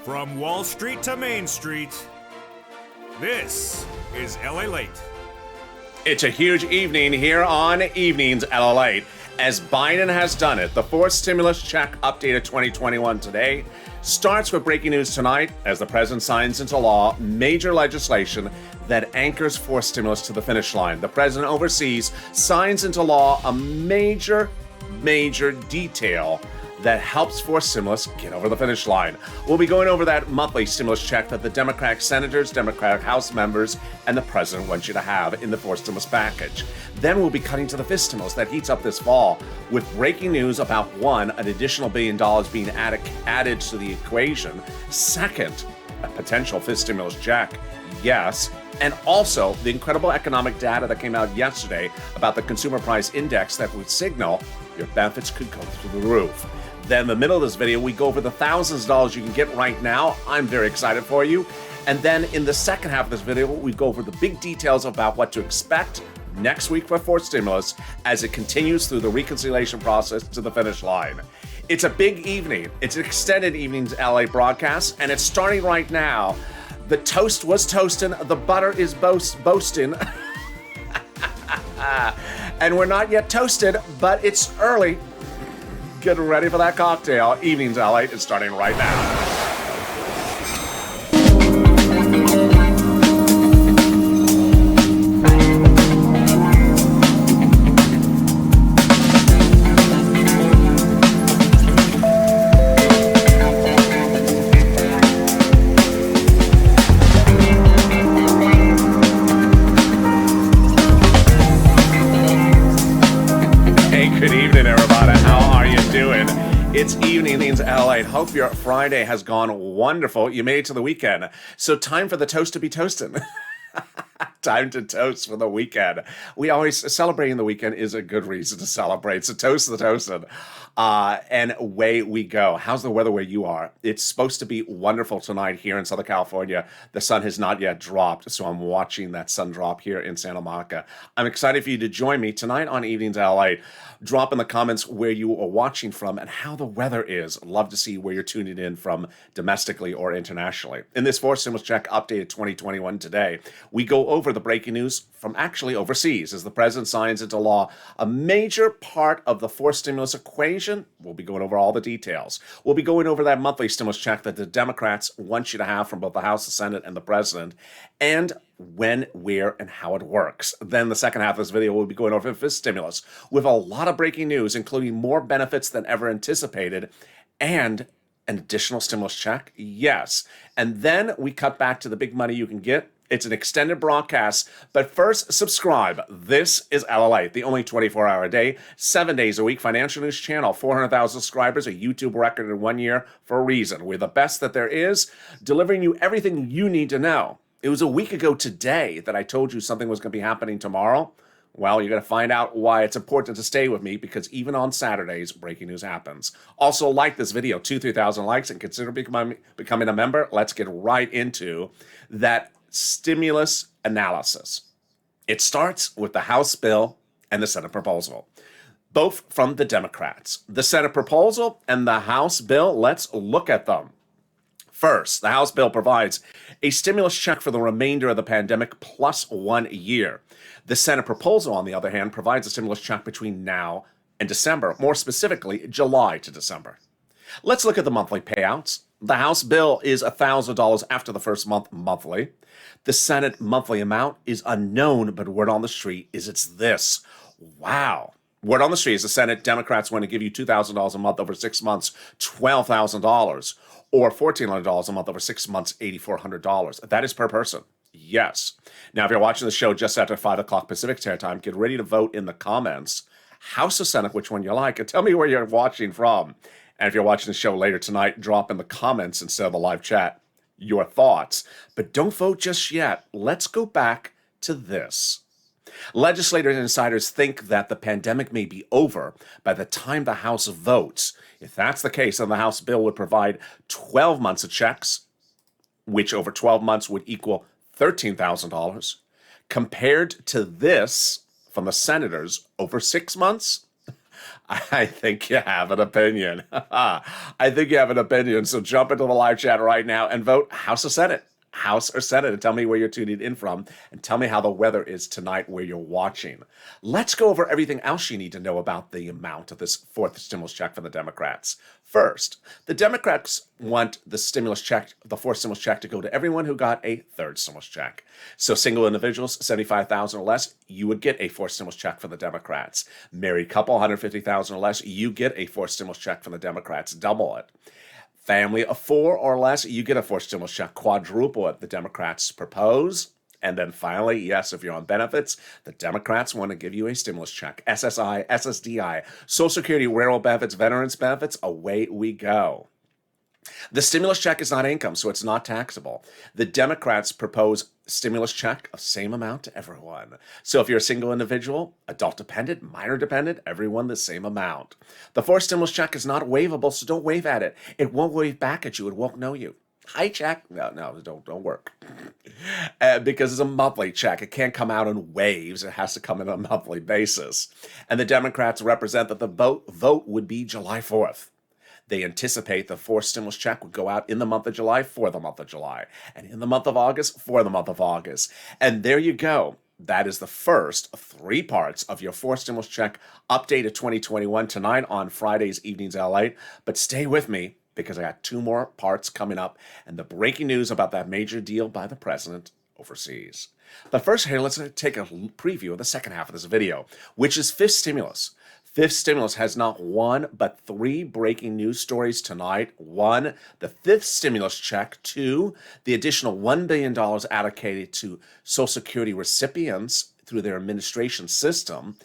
From Wall Street to Main Street, this is LALATE. It's a huge evening here on Evenings LALATE. As Biden has done it, the fourth stimulus check updated 2021 today starts with breaking news tonight as the president signs into law major legislation that anchors fourth stimulus to the finish line. The president oversees, signs into law a major detail that helps fourth stimulus get over the finish line. We'll be going over that monthly stimulus check that the Democratic senators, Democratic House members, and the president want you to have in the fourth stimulus package. Then we'll be cutting to the fifth stimulus that heats up this fall with breaking news about one, an additional $1 billion being added to the equation. Second, a potential fifth stimulus check. Yes. And also the incredible economic data that came out yesterday about the consumer price index that would signal your benefits could go through the roof. Then in the middle of this video, we go over the thousands of dollars you can get right now. I'm very excited for you. And then in the second half of this video, we go over the big details about what to expect next week for fourth stimulus as it continues through the reconciliation process to the finish line. It's a big evening. It's an extended Evenings LA broadcast, and it's starting right now. The toast was toasting, the butter is boasting. And we're not yet toasted, but it's early. Get ready for that cocktail. Evenings LA is starting right now. It's Evenings LA. Hope your Friday has gone wonderful. You made it to the weekend. So time for the toast to be toasting. Time to toast for the weekend. We always, celebrating the weekend is a good reason to celebrate. So toast the toasting. And away we go. How's the weather where you are? It's supposed to be wonderful tonight here in Southern California. The sun has not yet dropped, so I'm watching that sun drop here in Santa Monica. I'm excited for you to join me tonight on Evenings LA. Drop in the comments where you are watching from and how the weather is. Love to see where you're tuning in from domestically or internationally. In this fourth stimulus check updated 2021 today, we go over the breaking news from actually overseas as the president signs into law a major part of the fourth stimulus equation. We'll be going over all the details. We'll be going over that monthly stimulus check that the Democrats want you to have from both the House, the Senate, and the president, and when, where, and how it works. Then the second half of this video, we'll be going over fifth stimulus with a lot of breaking news, including more benefits than ever anticipated and an additional stimulus check. Yes. And then we cut back to the big money you can get. It's an extended broadcast, but first, subscribe. This is LALATE, the only 24-hour-a-day, 7 days a week financial news channel. 400,000 subscribers, a YouTube record in 1 year for a reason. We're the best that there is, delivering you everything you need to know. It was a week ago today that I told you something was going to be happening tomorrow. Well, you're going to find out why it's important to stay with me, because even on Saturdays, breaking news happens. Also, like this video, 3,000 likes, and consider becoming a member. Let's get right into that stimulus analysis. It starts with the House bill and the Senate proposal, both from the Democrats. The Senate proposal and the House bill, let's look at them. First, the House bill provides a stimulus check for the remainder of the pandemic plus 1 year. The Senate proposal, on the other hand, provides a stimulus check between now and December, more specifically, July to December. Let's look at the monthly payouts. The House bill is $1,000 after the first month monthly. The Senate monthly amount is unknown, but word on the street is it's this. Wow. Word on the street is the Senate Democrats want to give you $2,000 a month over 6 months, $12,000, or $1,400 a month over 6 months, $8,400. That is per person. Yes. Now, if you're watching the show just after 5 o'clock Pacific Standard Time, get ready to vote in the comments. House or Senate, which one you like, and tell me where you're watching from. And if you're watching the show later tonight, drop in the comments instead of the live chat your thoughts. But don't vote just yet. Let's go back to this. Legislators and insiders think that the pandemic may be over by the time the House votes. If that's the case, then the House bill would provide 12 months of checks, which over 12 months would equal $13,000, compared to this from the senators over 6 months. I think you have an opinion. I think you have an opinion. So jump into the live chat right now and vote House or Senate. House or Senate, and tell me where you're tuning in from, and tell me how the weather is tonight where you're watching. Let's go over everything else you need to know about the amount of this fourth stimulus check for the Democrats. First, the Democrats want the stimulus check, the fourth stimulus check, to go to everyone who got a third stimulus check. So single individuals, 75,000 or less, you would get a fourth stimulus check from the Democrats. Married couple, 150,000 or less, you get a fourth stimulus check from the Democrats. Double it. Family of four or less, you get a fourth stimulus check. Quadruple it. The Democrats propose. And then finally, yes, if you're on benefits, the Democrats want to give you a stimulus check. SSI, SSDI, Social Security, railroad benefits, veterans benefits, away we go. The stimulus check is not income, so it's not taxable. The Democrats propose stimulus check of same amount to everyone. So if you're a single individual, adult dependent, minor dependent, everyone the same amount. The fourth stimulus check is not waivable, so don't wave at it. It won't wave back at you. It won't know you. Hi, check. No, don't work. Because it's a monthly check. It can't come out in waves. It has to come in on a monthly basis. And the Democrats represent that the vote would be July 4th. They anticipate the fourth stimulus check would go out in the month of July for the month of July, and in the month of August for the month of August. And there you go. That is the first of three parts of your fourth stimulus check update of 2021 tonight on Friday's Evenings LALATE. But stay with me, because I got two more parts coming up and the breaking news about that major deal by the president overseas. But first here, let's take a preview of the second half of this video, which is fifth stimulus. Fifth stimulus has not one, but three breaking news stories tonight. One, the fifth stimulus check. Two, the additional $1 billion allocated to Social Security recipients through their administration system.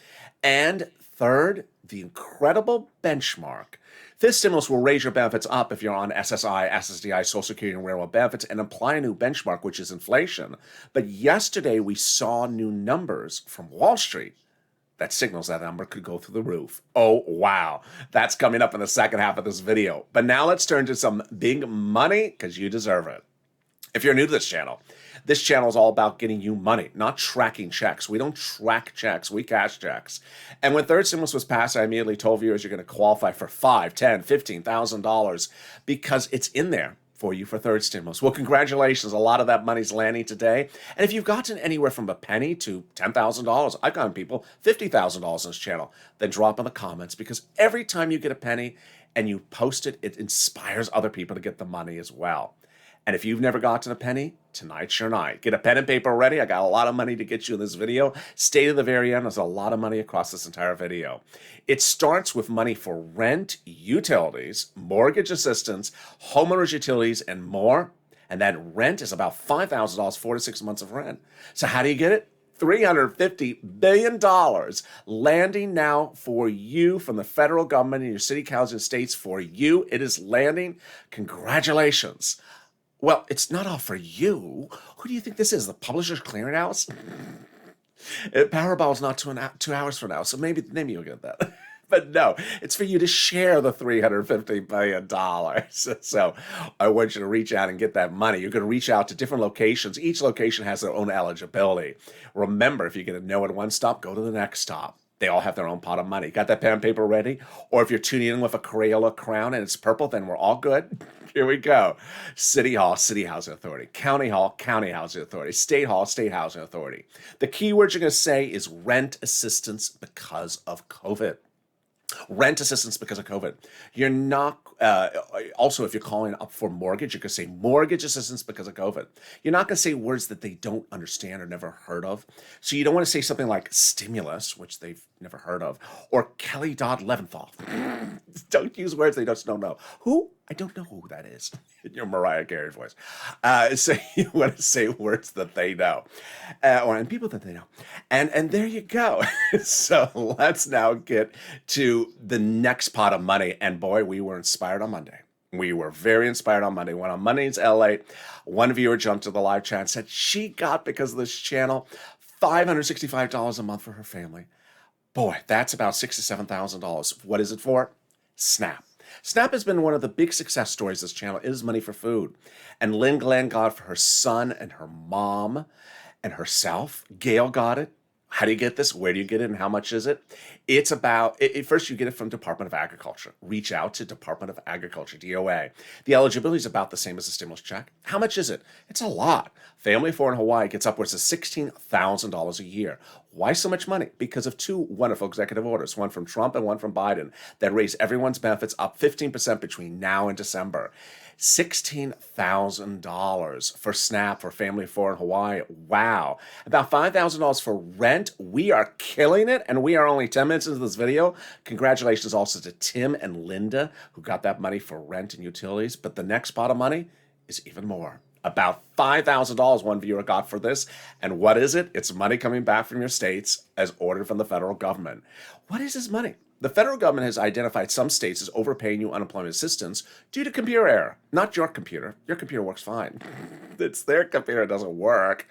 And third, the incredible benchmark. Fifth stimulus will raise your benefits up if you're on SSI, SSDI, Social Security, and railroad benefits, and apply a new benchmark, which is inflation. But yesterday we saw new numbers from Wall Street that signals that number could go through the roof. Oh, wow. That's coming up in the second half of this video. But now let's turn to some big money, because you deserve it. If you're new to this channel is all about getting you money, not tracking checks. We don't track checks, we cash checks. And when third stimulus was passed, I immediately told viewers you're going to qualify for $5,000, $10,000, $15,000 because it's in there for you for third stimulus. Well, congratulations. A lot of that money's landing today. And if you've gotten anywhere from a penny to $10,000, I've gotten people $50,000 on this channel, then drop in the comments, because every time you get a penny and you post it, it inspires other people to get the money as well. And if you've never gotten a penny, tonight's your night. Get a pen and paper ready. I got a lot of money to get you in this video. Stay to the very end. There's a lot of money across this entire video. It starts with money for rent, utilities, mortgage assistance, homeowners utilities, and more. And that rent is about $5,000, 4 to 6 months of rent. So how do you get it? $350 billion landing now for you from the federal government and your city, counties, and states for you. It is landing. Congratulations. Well, it's not all for you. Who do you think this is? The Publishers Clearinghouse? Powerball's not 2 hours from now, so maybe you'll get that. But no, it's for you to share the $350 billion. So I want you to reach out and get that money. You're going to reach out to different locations. Each location has their own eligibility. Remember, if you get a no at one stop, go to the next stop. They all have their own pot of money. Got that pen and paper ready? Or if you're tuning in with a Crayola crown and it's purple, then we're all good. Here we go. City Hall, City Housing Authority. County Hall, County Housing Authority. State Hall, State Housing Authority. The key word you're going to say is rent assistance because of COVID. Rent assistance because of COVID. You're not, also if you're calling up for mortgage, you're going to say mortgage assistance because of COVID. You're not going to say words that they don't understand or never heard of. So you don't want to say something like stimulus, which they've never heard of, or Kelly Dodd Leventhal. Don't use words they just don't know. Who? I don't know who that is in your Mariah Carey voice. So you want to say words that they know, and people that they know. And there you go. So let's now get to the next pot of money. And boy, we were inspired on Monday. We were very inspired on Monday. When on Monday's LA, one viewer jumped to the live chat and said she got, because of this channel, $565 a month for her family. Boy, that's about $6,000 to $7,000. What is it for? Snap. Snap has been one of the big success stories of this channel. It is money for food. And Lynn Glenn got it for her son and her mom and herself. Gail got it. How do you get this? Where do you get it? And how much is it? It's about, first you get it from Department of Agriculture. Reach out to Department of Agriculture, DOA. The eligibility is about the same as a stimulus check. How much is it? It's a lot. Family of four in Hawaii gets upwards of $16,000 a year. Why so much money? Because of two wonderful executive orders, one from Trump and one from Biden, that raise everyone's benefits up 15% between now and December. $16,000 for SNAP for family of four in Hawaii. Wow. About $5,000 for rent. We are killing it, and we are only 10 minutes into this video. Congratulations also to Tim and Linda, who got that money for rent and utilities. But the next pot of money is even more. About $5,000 one viewer got for this. And what is it? It's money coming back from your states as ordered from the federal government. What is this money? The federal government has identified some states as overpaying you unemployment assistance due to computer error. Not your computer. Your computer works fine. It's their computer that doesn't work.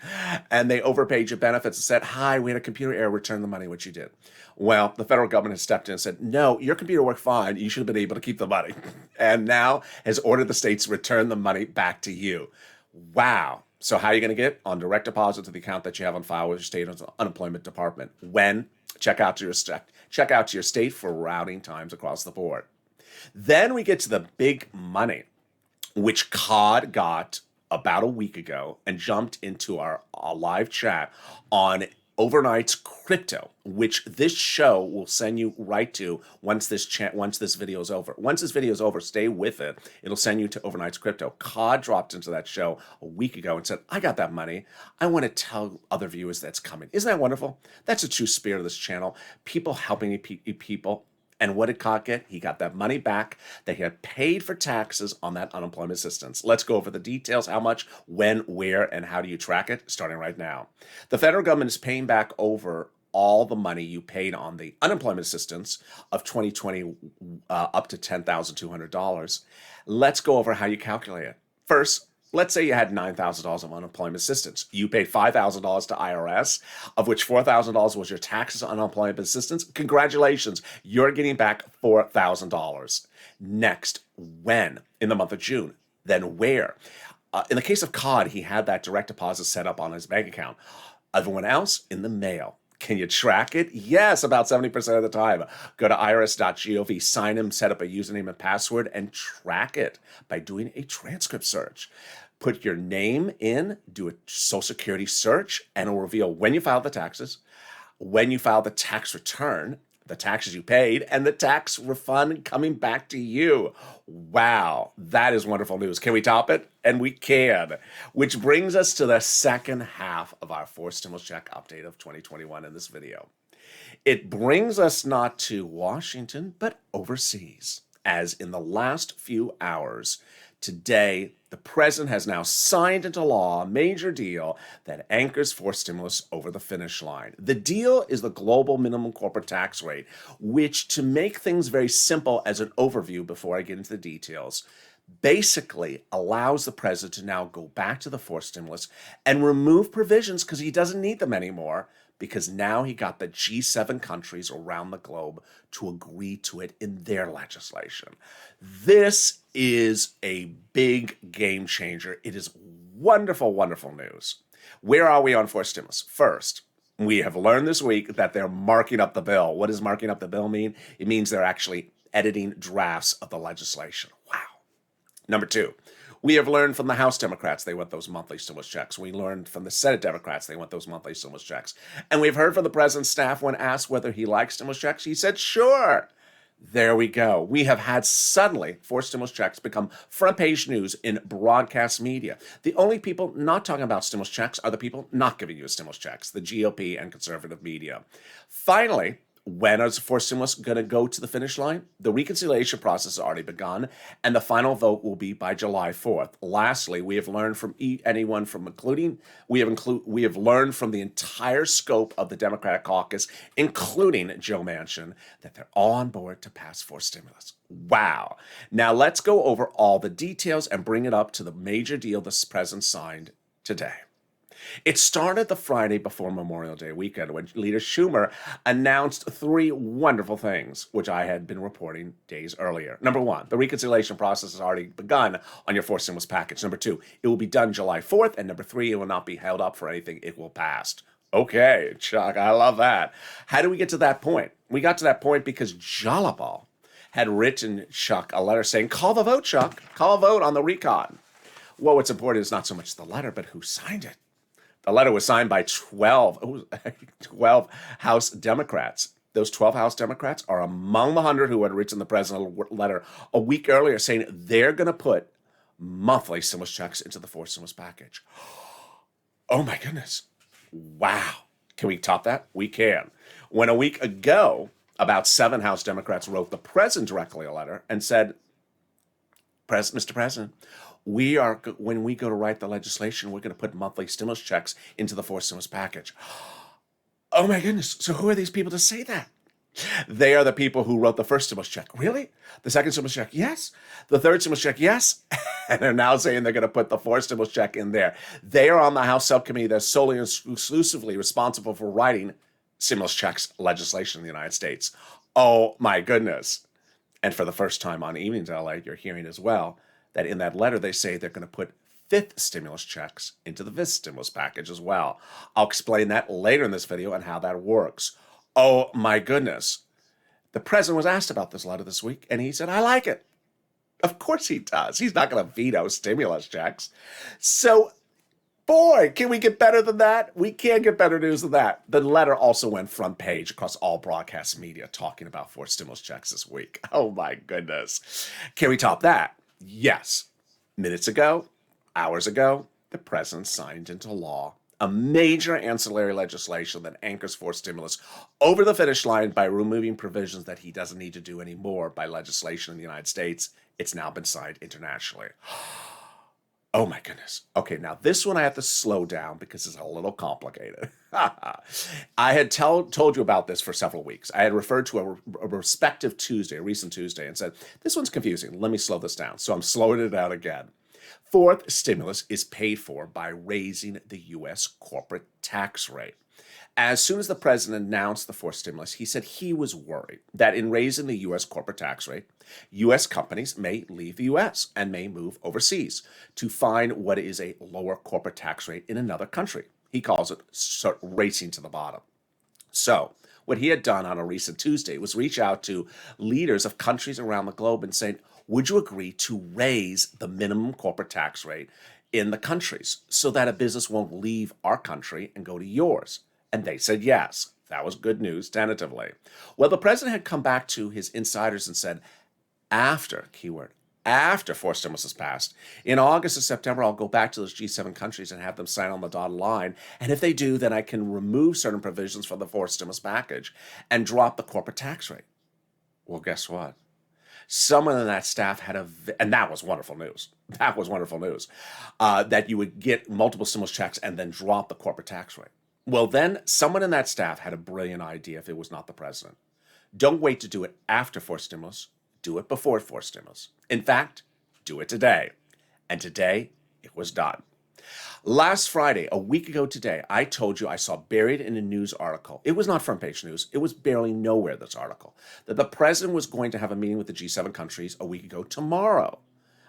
And they overpaid your benefits and said, hi, we had a computer error, return the money, which you did. Well, the federal government has stepped in and said, no, your computer worked fine. You should have been able to keep the money. And now has ordered the states to return the money back to you. Wow. So how are you going to get it? On direct deposit to the account that you have on file with your state unemployment department. When? Check out to your state for routing times across the board. Then we get to the big money, which COD got about a week ago and jumped into our live chat on overnight's crypto, which this show will send you right to once this video is over. Once this video is over, stay with it. It'll send you to overnight's crypto. COD dropped into that show a week ago and said, I got that money. I want to tell other viewers that's coming. Isn't that wonderful? That's a true spirit of this channel. People helping people. And what did COD get? He got that money back that he had paid for taxes on that unemployment assistance. Let's go over the details, how much, when, where, and how do you track it, starting right now. The federal government is paying back over all the money you paid on the unemployment assistance of 2020 up to $10,200. Let's go over how you calculate it. First, let's say you had $9,000 of unemployment assistance. You paid $5,000 to IRS, of which $4,000 was your taxes on unemployment assistance. Congratulations, you're getting back $4,000. Next, when? In the month of June. Then where? In the case of COD, he had that direct deposit set up on his bank account. Everyone else, in the mail. Can you track it? Yes, about 70% of the time. Go to irs.gov, sign in, set up a username and password, and track it by doing a transcript search. Put your name in, do a Social Security search, and it'll reveal when you filed the taxes, when you filed the tax return, the taxes you paid, and the tax refund coming back to you. Wow, that is wonderful news. Can we top it? And we can. Which brings us to the second half of our fourth stimulus check update of 2021 in this video. It brings us not to Washington, but overseas, as in the last few hours, today, the president has now signed into law a major deal that anchors forced stimulus over the finish line. The deal is the global minimum corporate tax rate, which, to make things very simple as an overview before I get into the details, basically allows the president to now go back to the forced stimulus and remove provisions because he doesn't need them anymore, because now he got the G7 countries around the globe to agree to it in their legislation. This is a big game changer. It is wonderful, wonderful news. Where are we on forced stimulus? First, we have learned this week that they're marking up the bill. What does marking up the bill mean? It means they're actually editing drafts of the legislation. Wow. Number two, we have learned from the House Democrats, they want those monthly stimulus checks. We learned from the Senate Democrats, they want those monthly stimulus checks. And we've heard from the president's staff when asked whether he likes stimulus checks. He said, sure. There we go. We have had suddenly forced stimulus checks become front page news in broadcast media. The only people not talking about stimulus checks are the people not giving you stimulus checks, the GOP and conservative media. Finally, when is forced stimulus going to go to the finish line? The reconciliation process has already begun, and the final vote will be by July 4th. Lastly, we have learned from anyone from including, we have learned from the entire scope of the Democratic caucus, including Joe Manchin, that they're all on board to pass forced stimulus. Wow. Now let's go over all the details and bring it up to the major deal the president signed today. It started the Friday before Memorial Day weekend when Leader Schumer announced three wonderful things, which I had been reporting days earlier. Number one, the reconciliation process has already begun on your forced stimulus package. Number two, it will be done July 4th. And number three, it will not be held up for anything. It will pass. Okay, Chuck, I love that. How do we get to that point? We got to that point because Jalabal had written Chuck a letter saying, call the vote, Chuck. Call a vote on the recon. Well, what's important is not so much the letter, but who signed it. The letter was signed by 12 House Democrats. Those 12 House Democrats are among the 100 who had written the president a letter a week earlier saying they're going to put monthly stimulus checks into the fourth stimulus package. Oh my goodness. Wow. Can we top that? We can. When a week ago, about 7 House Democrats wrote the president directly a letter and said, Mr. President, when we go to write the legislation, we're going to put monthly stimulus checks into the fourth stimulus package. Oh my goodness. So who are these people to say that? They are the people who wrote the first stimulus check. Really? The second stimulus check? Yes. The third stimulus check? Yes. And they're now saying they're going to put the fourth stimulus check in there. They are on the House subcommittee that's solely and exclusively responsible for writing stimulus checks legislation in the United States. Oh my goodness. And for the first time on Evenings LA, you're hearing as well that in that letter they say they're going to put fifth stimulus checks into the fifth stimulus package as well. I'll explain that later in this video and how that works. Oh my goodness. The president was asked about this letter this week, and he said, I like it. Of course he does. He's not going to veto stimulus checks. So, boy, can we get better than that? We can't get better news than that. The letter also went front page across all broadcast media talking about fourth stimulus checks this week. Oh my goodness. Can we top that? Yes. Minutes ago, hours ago, the president signed into law a major ancillary legislation that anchors fourth stimulus over the finish line by removing provisions that he doesn't need to do anymore by legislation in the United States. It's now been signed internationally. Oh my goodness. Okay, now this one I have to slow down because it's a little complicated. I had told you about this for several weeks. I had referred to a respective Tuesday, a recent Tuesday, and said, this one's confusing. Let me slow this down. So I'm slowing it down again. Fourth stimulus is paid for by raising the U.S. corporate tax rate. As soon as the president announced the fourth stimulus, he said he was worried that in raising the U.S. corporate tax rate, U.S. companies may leave the U.S. and may move overseas to find what is a lower corporate tax rate in another country. He calls it racing to the bottom. So what he had done on a recent Tuesday was reach out to leaders of countries around the globe and say, would you agree to raise the minimum corporate tax rate in the countries so that a business won't leave our country and go to yours? And they said yes. That was good news, tentatively. Well, the president had come back to his insiders and said, after fourth stimulus is passed, in August or September, I'll go back to those G7 countries and have them sign on the dotted line. And if they do, then I can remove certain provisions from the fourth stimulus package and drop the corporate tax rate. Well, guess what? Someone in that staff had and that was wonderful news. That was wonderful news, that you would get multiple stimulus checks and then drop the corporate tax rate. Well, then someone in that staff had a brilliant idea if it was not the president. Don't wait to do it after fourth stimulus. Do it before fourth stimulus. In fact, do it today. And today, it was done. Last Friday, a week ago today, I told you I saw buried in a news article. It was not front page news. It was barely nowhere, this article, that the president was going to have a meeting with the G7 countries a week ago tomorrow.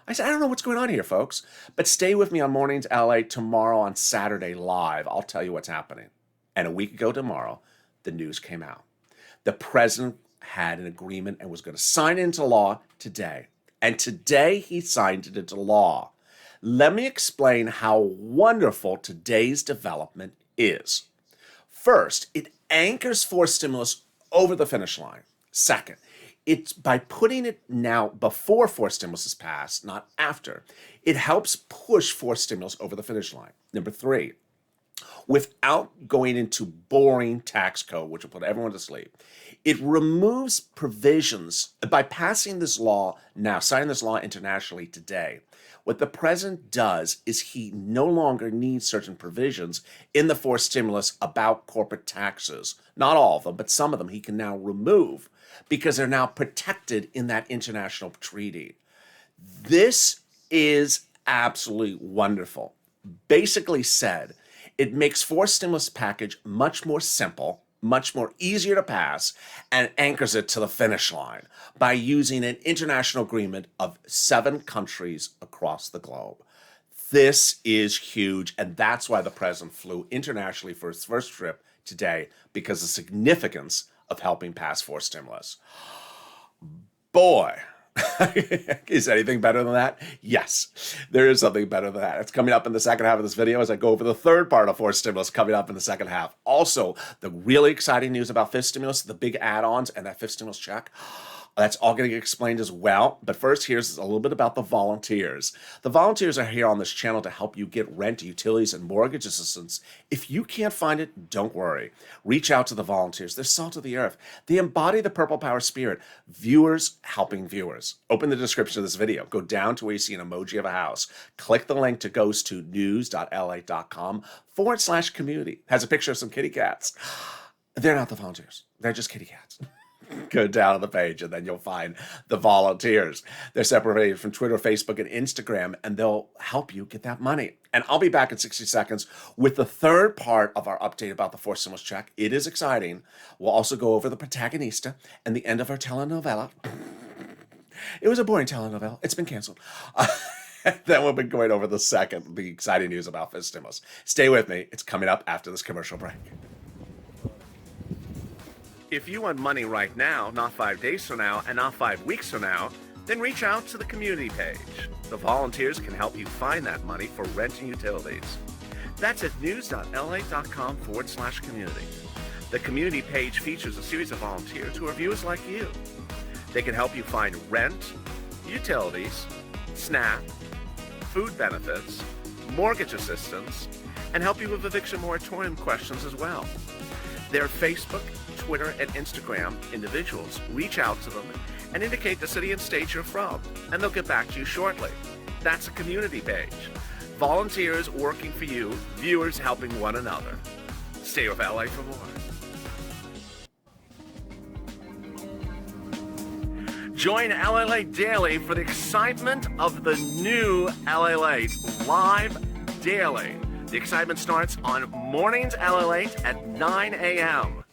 I said, I don't know what's going on here, folks, but stay with me on Mornings LA tomorrow on Saturday live. I'll tell you what's happening. And a week ago tomorrow, the news came out. The president had an agreement and was going to sign into law today. And today he signed it into law. Let me explain how wonderful today's development is. First, it anchors fourth stimulus over the finish line. Second, it's by putting it now before fourth stimulus is passed, not after, it helps push fourth stimulus over the finish line. Number three, without going into boring tax code, which will put everyone to sleep, it removes provisions by passing this law now, signing this law internationally today. What the president does is he no longer needs certain provisions in the fourth stimulus about corporate taxes. Not all of them, but some of them he can now remove because they're now protected in that international treaty. This is absolutely wonderful. Basically said, it makes fourth stimulus package much more simple, much more easier to pass, and anchors it to the finish line by using an international agreement of 7 countries across the globe. This is huge, and that's why the president flew internationally for his first trip today, because of the significance of helping pass forced stimulus. Boy, is anything better than that? Yes, there is something better than that. It's coming up in the second half of this video as I go over the third part of forced stimulus coming up in the second half. Also, the really exciting news about fifth stimulus, the big add-ons and that fifth stimulus check. That's all going to get explained as well. But first, here's a little bit about the volunteers. The volunteers are here on this channel to help you get rent, utilities, and mortgage assistance. If you can't find it, don't worry. Reach out to the volunteers. They're salt of the earth. They embody the Purple Power spirit. Viewers helping viewers. Open the description of this video. Go down to where you see an emoji of a house. Click the link to goes to news.lalate.com/community. Has a picture of some kitty cats. They're not the volunteers. They're just kitty cats. Go down on the page and then you'll find the volunteers. They're separated from Twitter, Facebook, and Instagram, and they'll help you get that money. And I'll be back in 60 seconds with the third part of our update about the forced stimulus check. It is exciting. We'll also go over the protagonista and the end of our telenovela. It was a boring telenovela. It's been canceled. Then we'll be going over the exciting news about fifth stimulus. Stay with me. It's coming up after this commercial break. If you want money right now, not 5 days from now, and not 5 weeks from now, then reach out to the community page. The volunteers can help you find that money for rent and utilities. That's at news.lalate.com/community. The community page features a series of volunteers who are viewers like you. They can help you find rent, utilities, SNAP, food benefits, mortgage assistance, and help you with eviction moratorium questions as well. Their Facebook, Twitter, and Instagram individuals reach out to them and indicate the city and state you're from, and they'll get back to you shortly. That's a community page. Volunteers working for you, viewers helping one another. Stay with LA for more. Join LALATE daily for the excitement of the new LALATE live daily. The excitement starts on mornings LALATE at 9 a.m.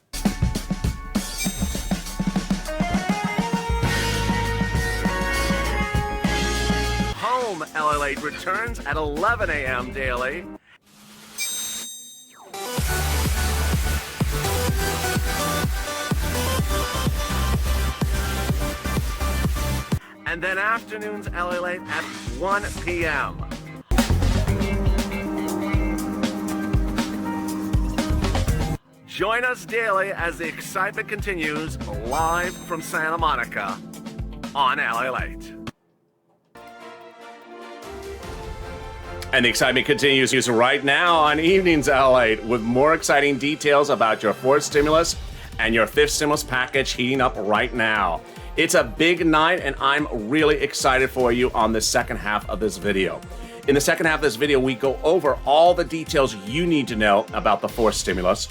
Home LALATE returns at 11 a.m. daily. And then afternoons LALATE at 1 p.m. Join us daily as the excitement continues live from Santa Monica on LALATE. And the excitement continues right now on Evenings LALATE with more exciting details about your fourth stimulus and your fifth stimulus package heating up right now. It's a big night, and I'm really excited for you on the second half of this video. In the second half of this video, we go over all the details you need to know about the fourth stimulus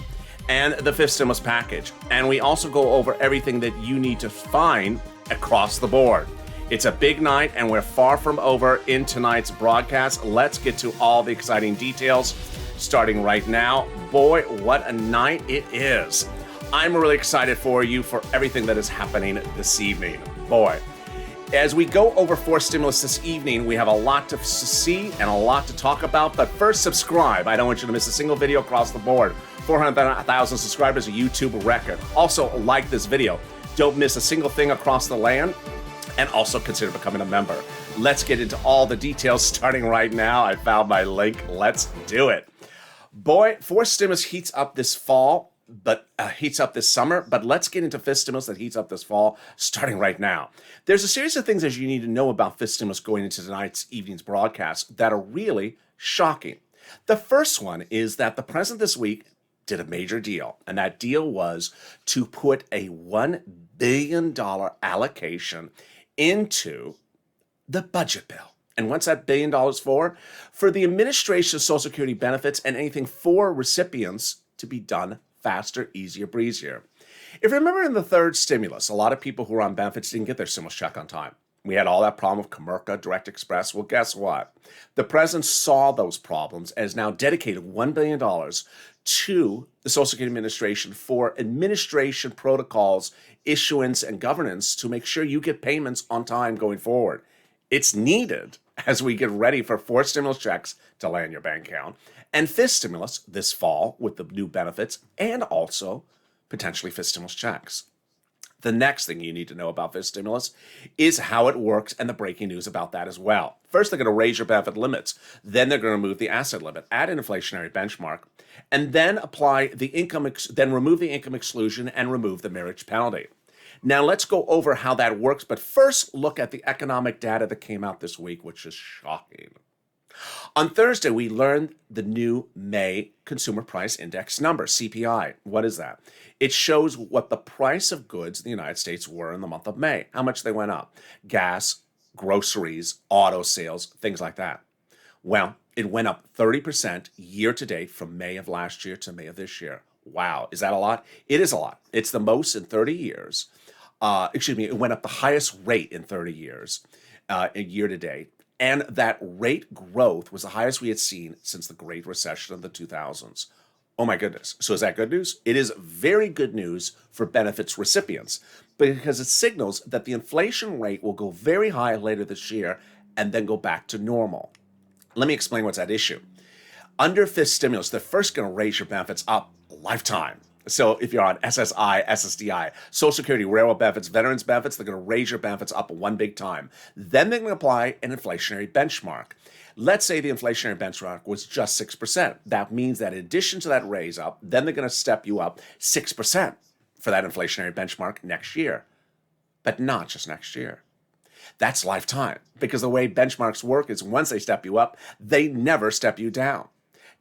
and the fifth stimulus package. And we also go over everything that you need to find across the board. It's a big night, and we're far from over in tonight's broadcast. Let's get to all the exciting details starting right now. Boy, what a night it is. I'm really excited for you for everything that is happening this evening. Boy, as we go over fourth stimulus this evening, we have a lot to see and a lot to talk about. But first, subscribe. I don't want you to miss a single video across the board. 400,000 subscribers, a YouTube record. Also, like this video. Don't miss a single thing across the land. And also consider becoming a member. Let's get into all the details starting right now. I found my link. Let's do it. Boy, fourth stimulus heats up this fall, but heats up this summer. But let's get into fifth stimulus that heats up this fall, starting right now. There's a series of things that you need to know about fifth stimulus going into tonight's evening's broadcast that are really shocking. The first one is that the president this week did a major deal, and that deal was to put a $1 billion allocation into the budget bill. And what's that $1 billion for? For the administration of Social Security benefits and anything for recipients to be done faster, easier, breezier. If you remember in the third stimulus, a lot of people who were on benefits didn't get their stimulus check on time. We had all that problem with Comerica, Direct Express. Well, guess what? The president saw those problems and has now dedicated $1 billion to the Social Security Administration for administration protocols, issuance, and governance to make sure you get payments on time going forward. It's needed. as we get ready for fourth stimulus checks to land in your bank account, and fifth stimulus this fall with the new benefits, and also potentially fifth stimulus checks. The next thing you need to know about fifth stimulus is how it works and the breaking news about that as well. First, they're going to raise your benefit limits. Then they're going to remove the asset limit, add an inflationary benchmark, and then apply the then remove the income exclusion and remove the marriage penalty. Now let's go over how that works, but first look at the economic data that came out this week, which is shocking. On Thursday, we learned the new May Consumer Price Index number, CPI. What is that? It shows what the price of goods in the United States were in the month of May, how much they went up. Gas, groceries, auto sales, things like that. Well, it went up 30% year to date from May of last year to May of this year. Wow, is that a lot? It is a lot. It's the most in 30 years. It went up the highest rate in 30 years, year to date. And that rate growth was the highest we had seen since the Great Recession of the 2000s. Oh my goodness. So is that good news? It is very good news for benefits recipients because it signals that the inflation rate will go very high later this year and then go back to normal. Let me explain what's at issue. Under fifth stimulus, they're first going to raise your benefits up a lifetime. So if you're on SSI, SSDI, Social Security, railroad benefits, veterans benefits, they're going to raise your benefits up one big time. Then they're going to apply an inflationary benchmark. Let's say the inflationary benchmark was just 6%. That means that in addition to that raise up, then they're going to step you up 6% for that inflationary benchmark next year. But not just next year. That's lifetime, because the way benchmarks work is once they step you up, they never step you down.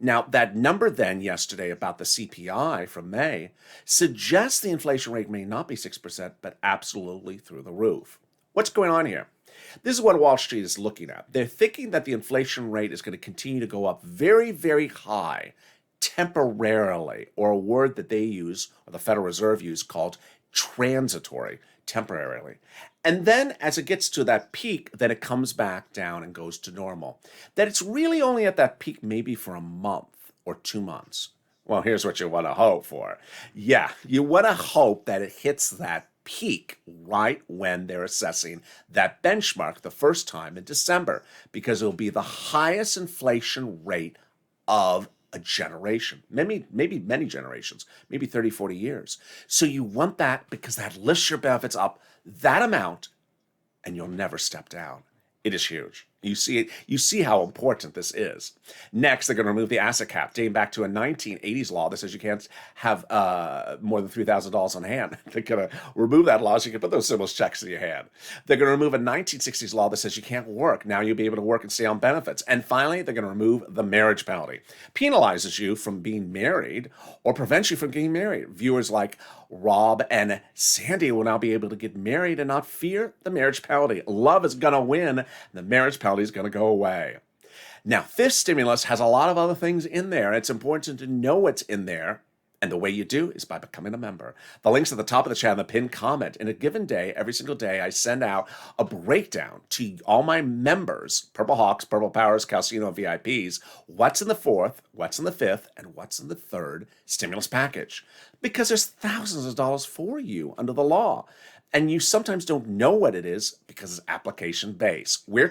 Now, that number then yesterday about the CPI from May suggests the inflation rate may not be 6%, but absolutely through the roof. What's going on here? This is what Wall Street is looking at. They're thinking that the inflation rate is going to continue to go up very, very high temporarily, or a word that they use, or the Federal Reserve use, called transitory, temporarily. And then as it gets to that peak, then it comes back down and goes to normal. That it's really only at that peak maybe for a month or 2 months. Well, here's what you want to hope for. Yeah, you want to hope that it hits that peak right when they're assessing that benchmark the first time in December, because it'll be the highest inflation rate of a generation, maybe many generations, maybe 30, 40 years. So you want that because that lifts your benefits up that amount and you'll never step down. It is huge. You see it. You see how important this is. Next, they're going to remove the asset cap, dating back to a 1980s law that says you can't have more than $3,000 on hand. They're going to remove that law so you can put those stimulus checks in your hand. They're going to remove a 1960s law that says you can't work. Now you'll be able to work and stay on benefits. And finally, they're going to remove the marriage penalty. Penalizes you from being married or prevents you from getting married. Viewers like Rob and Sandy will now be able to get married and not fear the marriage penalty. Love is going to win. The marriage penalty is going to go away. Now, fifth stimulus has a lot of other things in there. It's important to know what's in there. And the way you do is by becoming a member. The link's at the top of the chat in the pinned comment. In a given day, every single day, I send out a breakdown to all my members, Purple Hawks, Purple Powers, Calcino, VIPs, what's in the fourth, what's in the fifth, and what's in the third stimulus package. Because there's thousands of dollars for you under the law. And you sometimes don't know what it is because it's application based. We're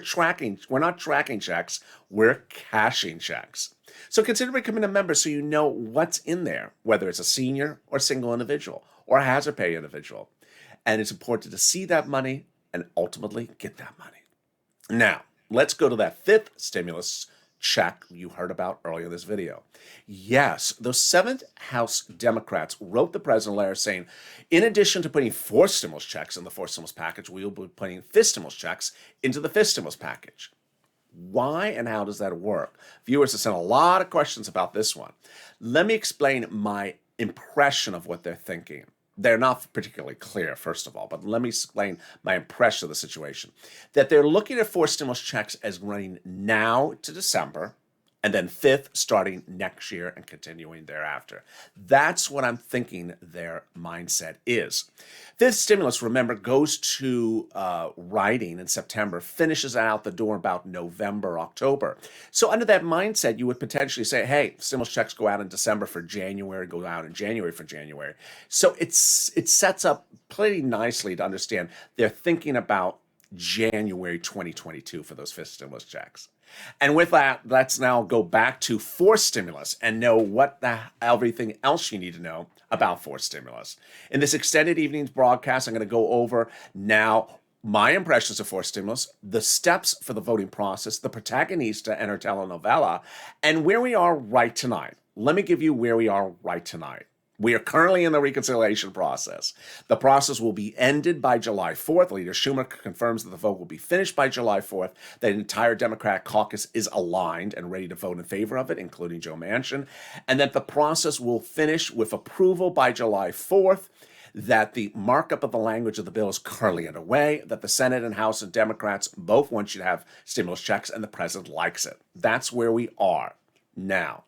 not tracking checks, we're cashing checks. So consider becoming a member so you know what's in there, whether it's a senior or single individual or a hazard pay individual. And it's important to see that money and ultimately get that money. Now, let's go to that fifth stimulus check you heard about earlier in this video. Yes, those seventh House Democrats wrote the president a letter saying, in addition to putting fourth stimulus checks in the fourth stimulus package, we will be putting fifth stimulus checks into the fifth stimulus package. Why and how does that work? Viewers have sent a lot of questions about this one. Let me explain my impression of what they're thinking. They're not particularly clear, first of all, but let me explain my impression of the situation. That they're looking at four stimulus checks as running now to December, and then fifth starting next year and continuing thereafter. That's what I'm thinking their mindset is. Fifth stimulus, remember, goes to writing in September, finishes out the door about November, October. So under that mindset, you would potentially say, hey, stimulus checks go out in December for January, go out in January for January. So it sets up pretty nicely to understand they're thinking about January 2022 for those fifth stimulus checks. And with that, let's now go back to forced stimulus and know everything else you need to know about forced stimulus. In this extended evening's broadcast, I'm going to go over now my impressions of forced stimulus, the steps for the voting process, the protagonista and her telenovela, and where we are right tonight. Let me give you where we are right tonight. We are currently in the reconciliation process. The process will be ended by July 4th. Leader Schumer confirms that the vote will be finished by July 4th. The entire Democratic caucus is aligned and ready to vote in favor of it, including Joe Manchin, and that the process will finish with approval by July 4th, that the markup of the language of the bill is currently underway, that the Senate and House and Democrats both want you to have stimulus checks, and the president likes it. That's where we are now.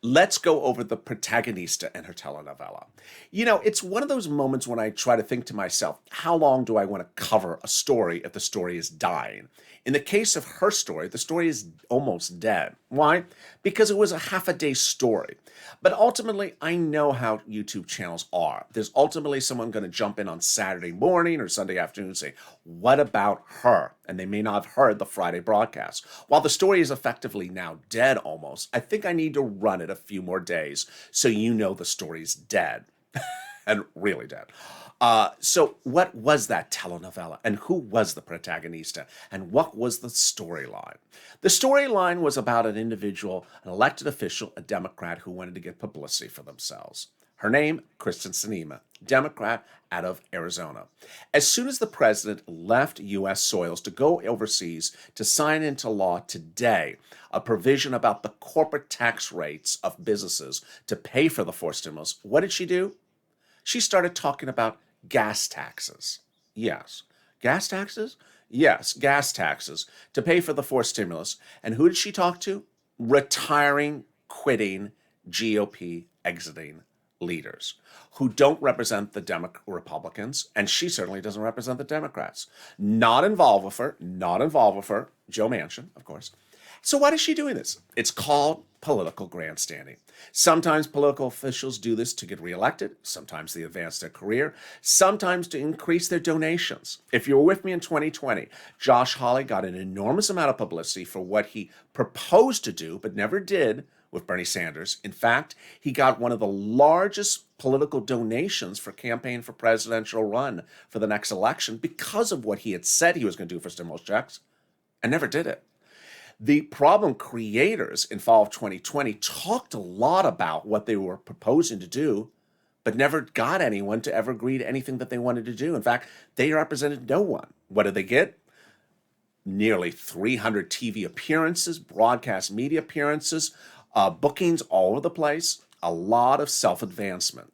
Let's go over the protagonista and her telenovela. You know, it's one of those moments when I try to think to myself, how long do I want to cover a story if the story is dying? In the case of her story, the story is almost dead. Why? Because it was a half a day story. But ultimately, I know how YouTube channels are. There's ultimately someone going to jump in on Saturday morning or Sunday afternoon and say, what about her? And they may not have heard the Friday broadcast. While the story is effectively now dead almost, I think I need to run it a few more days so you know the story's dead. And really dead. So what was that telenovela, and who was the protagonista, and what was the storyline? The storyline was about an individual, an elected official, a Democrat who wanted to get publicity for themselves. Her name, Kristen Sinema, Democrat out of Arizona. As soon as the president left U.S. soils to go overseas to sign into law today a provision about the corporate tax rates of businesses to pay for the forced stimulus, what did she do? She started talking about gas taxes. Yes. Gas taxes? Yes, gas taxes to pay for the forced stimulus. And who did she talk to? Retiring, quitting, GOP exiting leaders who don't represent the Republicans, and she certainly doesn't represent the Democrats. Not involved with her, Joe Manchin, of course. So why is she doing this? It's called political grandstanding. Sometimes political officials do this to get reelected. Sometimes they advance their career. Sometimes to increase their donations. If you were with me in 2020, Josh Hawley got an enormous amount of publicity for what he proposed to do, but never did, with Bernie Sanders. In fact, he got one of the largest political donations for campaign for presidential run for the next election because of what he had said he was going to do for stimulus checks and never did it. The problem creators in fall of 2020 talked a lot about what they were proposing to do, but never got anyone to ever agree to anything that they wanted to do. In fact, they represented no one. What did they get? Nearly 300 TV appearances, broadcast media appearances, bookings all over the place, a lot of self-advancement.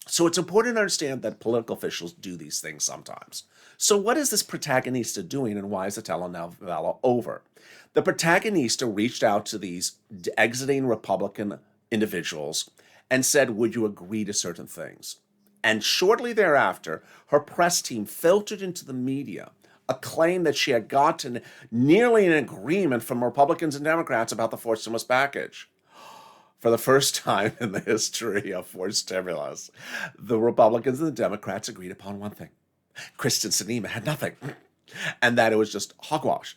So it's important to understand that political officials do these things sometimes. So what is this protagonista doing, and why is the telenovela over? The protagonista reached out to these exiting Republican individuals and said, would you agree to certain things? And shortly thereafter, her press team filtered into the media a claim that she had gotten nearly an agreement from Republicans and Democrats about the forced stimulus package. For the first time in the history of forced stimulus, the Republicans and the Democrats agreed upon one thing. Kristen Sinema had nothing, and that it was just hogwash.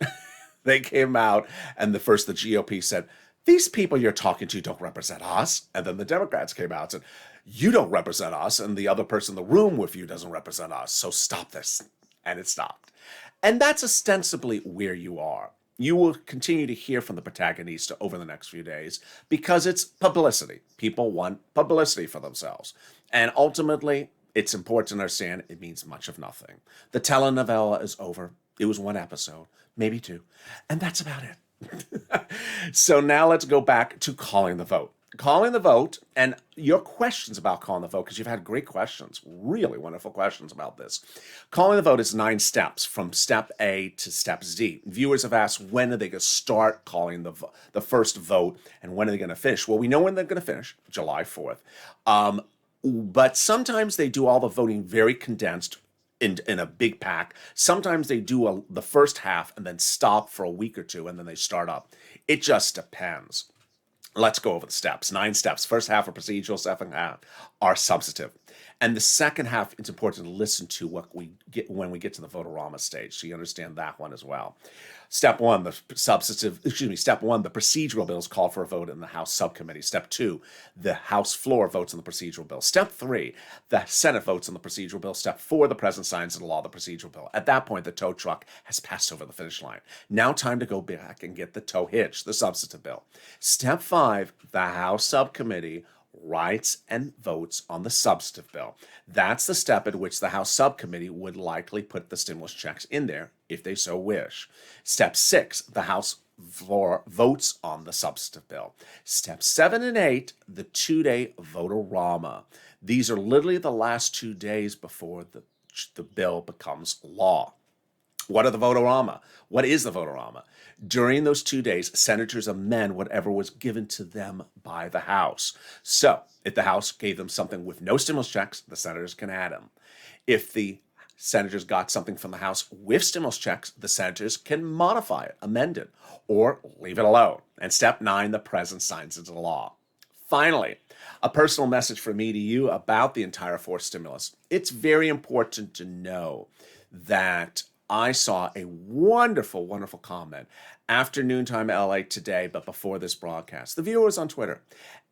They came out, and the GOP said, these people you're talking to don't represent us. And then the Democrats came out and said, you don't represent us, and the other person in the room with you doesn't represent us, so stop this. And it stopped. And that's ostensibly where you are. You will continue to hear from the protagonista over the next few days because it's publicity. People want publicity for themselves. And ultimately, it's important to understand it means much of nothing. The telenovela is over. It was one episode, maybe two, and that's about it. So now let's go back to calling the vote. Calling the vote, and your questions about calling the vote, because you've had great questions, really wonderful questions about this. Calling the vote is 9 steps from step A to step Z. Viewers have asked, when are they going to start calling the first vote, and when are they going to finish? Well, we know when they're going to finish, July 4th. But sometimes they do all the voting very condensed in a big pack. Sometimes they do the first half and then stop for a week or two, and then they start up. It just depends. Let's go over the steps. 9 steps. First half are procedural, second half are substantive. And the second half, it's important to listen to what we get when we get to the votorama stage, so you understand that one as well. Step one, the procedural bills call for a vote in the House subcommittee. Step two, the House floor votes on the procedural bill. Step three, the Senate votes on the procedural bill. Step four, the President signs into law the procedural bill. At that point, the tow truck has passed over the finish line. Now time to go back and get the tow hitch, the substantive bill. Step five, the House subcommittee writes and votes on the substantive bill. That's the step at which the House subcommittee would likely put the stimulus checks in there if they so wish. Step six, the House floor votes on the substantive bill. Step 7 and 8, the 2-day votorama. These are literally the last 2 days before the bill becomes law. What are the votorama? What is the votorama? During those 2 days, senators amend whatever was given to them by the House. So, if the House gave them something with no stimulus checks, the senators can add them. If the senators got something from the House with stimulus checks, the senators can modify it, amend it, or leave it alone. And step 9, the president signs into law. Finally, a personal message from me to you about the entire forced stimulus. It's very important to know that I saw a wonderful, wonderful comment after noontime LA today, but before this broadcast. The viewer was on Twitter,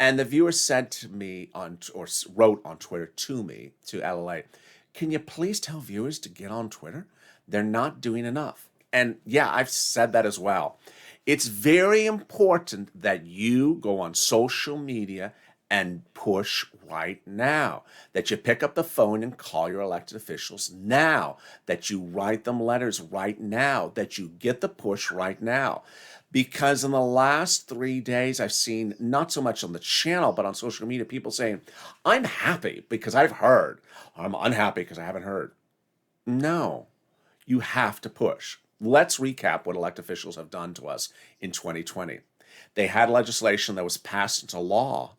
and the viewer said to me wrote on Twitter to me, to LALATE, can you please tell viewers to get on Twitter? They're not doing enough. And yeah, I've said that as well. It's very important that you go on social media and push right now, that you pick up the phone and call your elected officials now, that you write them letters right now, that you get the push right now. Because in the last 3 days, I've seen, not so much on the channel, but on social media, people saying, I'm happy because I've heard. I'm unhappy because I haven't heard. No, you have to push. Let's recap what elected officials have done to us in 2020. They had legislation that was passed into law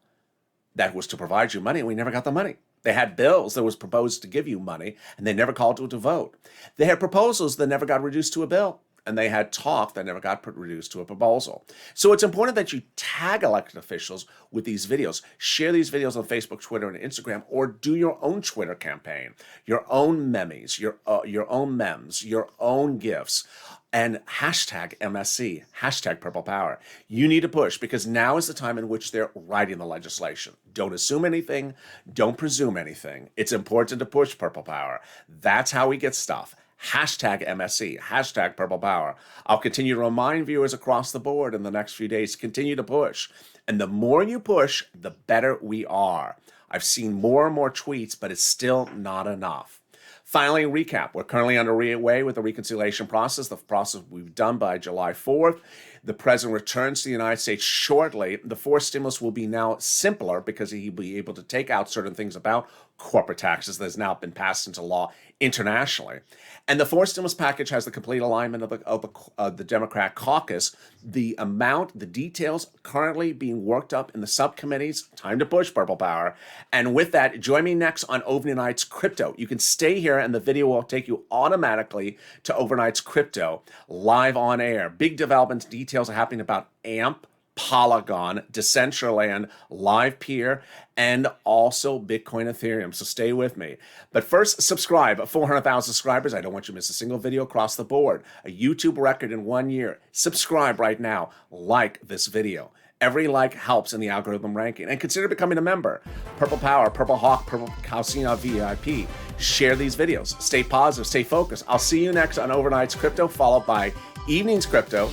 that was to provide you money, and we never got the money. They had bills that was proposed to give you money, and they never called to vote. They had proposals that never got reduced to a bill, and they had talk that never got reduced to a proposal. So it's important that you tag elected officials with these videos. Share these videos on Facebook, Twitter, and Instagram, or do your own Twitter campaign, your own memes, your own memes, your own GIFs, and hashtag MSC, hashtag Purple Power. You need to push because now is the time in which they're writing the legislation. Don't assume anything. Don't presume anything. It's important to push Purple Power. That's how we get stuff. Hashtag MSC, hashtag Purple Power. I'll continue to remind viewers across the board in the next few days, continue to push. And the more you push, the better we are. I've seen more and more tweets, but it's still not enough. Finally, recap. We're currently underway with the reconciliation process, the process we've done by July 4th. The president returns to the United States shortly. The forced stimulus will be now simpler because he'll be able to take out certain things about corporate taxes that has now been passed into law internationally. And the forced stimulus package has the complete alignment of the Democrat caucus. The amount, the details currently being worked up in the subcommittees. Time to push Purple Power. And with that, join me next on Overnight's Crypto. You can stay here and the video will take you automatically to Overnight's Crypto live on air. Big developments, details are happening about AMP, Polygon, Decentraland, Live Peer, and also Bitcoin Ethereum. So stay with me. But first, subscribe. 400,000 subscribers. I don't want you to miss a single video across the board. A YouTube record in 1 year. Subscribe right now. Like this video. Every like helps in the algorithm ranking. And consider becoming a member. Purple Power, Purple Hawk, Purple Calcina VIP. Share these videos. Stay positive. Stay focused. I'll see you next on Overnight's Crypto, followed by Evening's Crypto.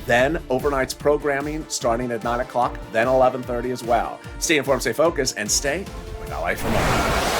Then Overnight's programming starting at 9 o'clock, then 11:30 as well. Stay informed, stay focused, and stay with LA for more.